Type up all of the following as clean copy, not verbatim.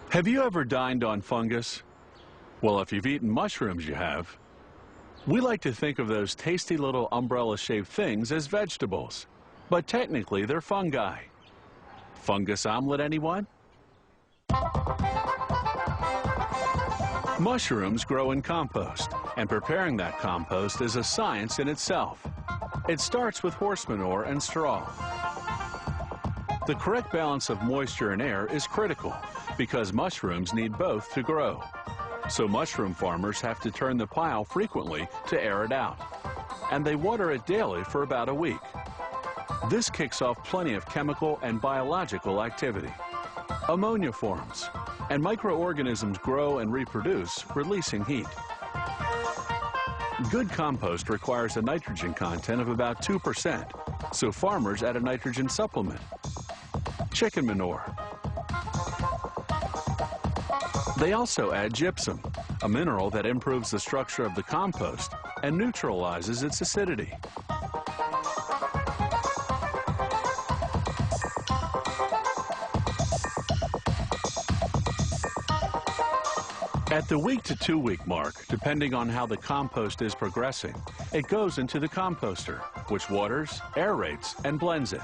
Have you ever dined on fungus? Well, if you've eaten mushrooms, you have. We like to think of those tasty little umbrella-shaped things as vegetables, but technically they're fungi. Fungus omelet, anyone? Mushrooms grow in compost, and preparing that compost is a science in itself. It starts with horse manure and straw. The correct balance of moisture and air is critical because mushrooms need both to grow. So mushroom farmers have to turn the pile frequently to air it out, and they water it daily for about a week. This kicks off plenty of chemical and biological activity. Ammonia forms, and microorganisms grow and reproduce, releasing heat. Good compost requires a nitrogen content of about 2%, so farmers add a nitrogen supplement. Chicken manure. They also add gypsum, a mineral that improves the structure of the compost and neutralizes its acidity. At the week to 2 week mark, depending on how the compost is progressing, it goes into the composter, which waters, aerates, and blends it.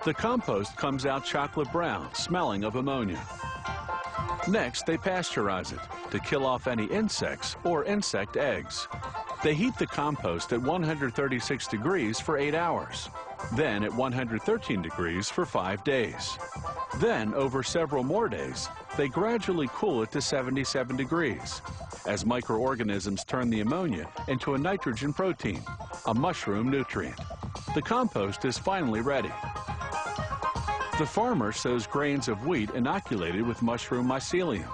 The compost comes out chocolate brown, smelling of ammonia. Next, they pasteurize it to kill off any insects or insect eggs. They heat the compost at 136 degrees for 8 hours, then at 113 degrees for 5 days. Then, over several more days, they gradually cool it to 77 degrees as microorganisms turn the ammonia into a nitrogen protein, a mushroom nutrient. The compost is finally ready. The farmer sows grains of wheat inoculated with mushroom mycelium,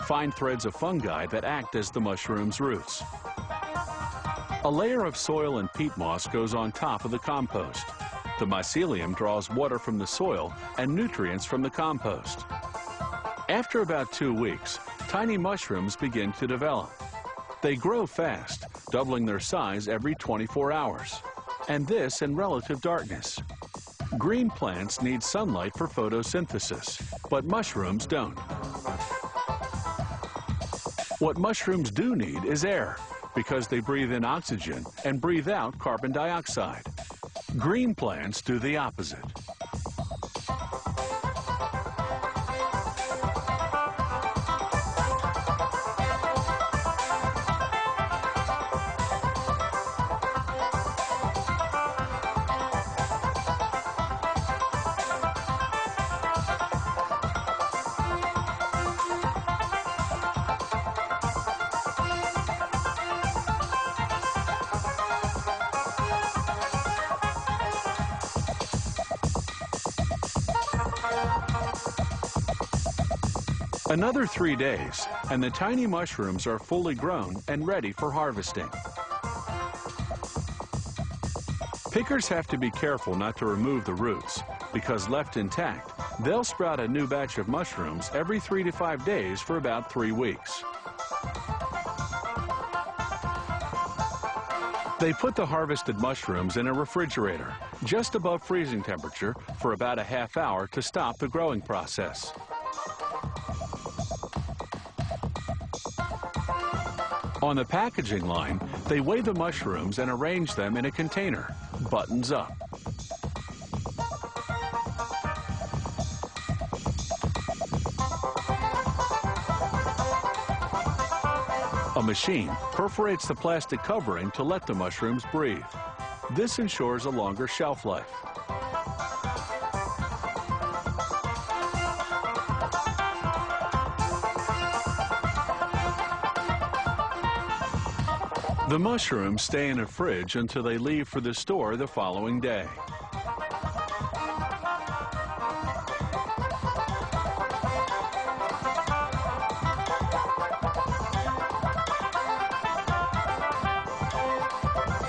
fine threads of fungi that act as the mushroom's roots. A layer of soil and peat moss goes on top of the compost. The mycelium draws water from the soil and nutrients from the compost. After about 2 weeks, tiny mushrooms begin to develop. They grow fast, doubling their size every 24 hours, and this in relative darkness. Green plants need sunlight for photosynthesis, but mushrooms don't. What mushrooms do need is air, because they breathe in oxygen and breathe out carbon dioxide. Green plants do the opposite. Another 3 days, and the tiny mushrooms are fully grown and ready for harvesting. Pickers have to be careful not to remove the roots, because left intact, they'll sprout a new batch of mushrooms every 3 to 5 days for about 3 weeks. They put the harvested mushrooms in a refrigerator, just above freezing temperature, for about a half hour to stop the growing process. On the packaging line, they weigh the mushrooms and arrange them in a container, buttons up. A machine perforates the plastic covering to let the mushrooms breathe. This ensures a longer shelf life. The mushrooms stay in a fridge until they leave for the store the following day.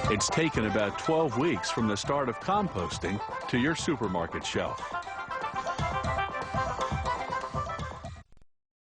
It's taken about 12 weeks from the start of composting to your supermarket shelf.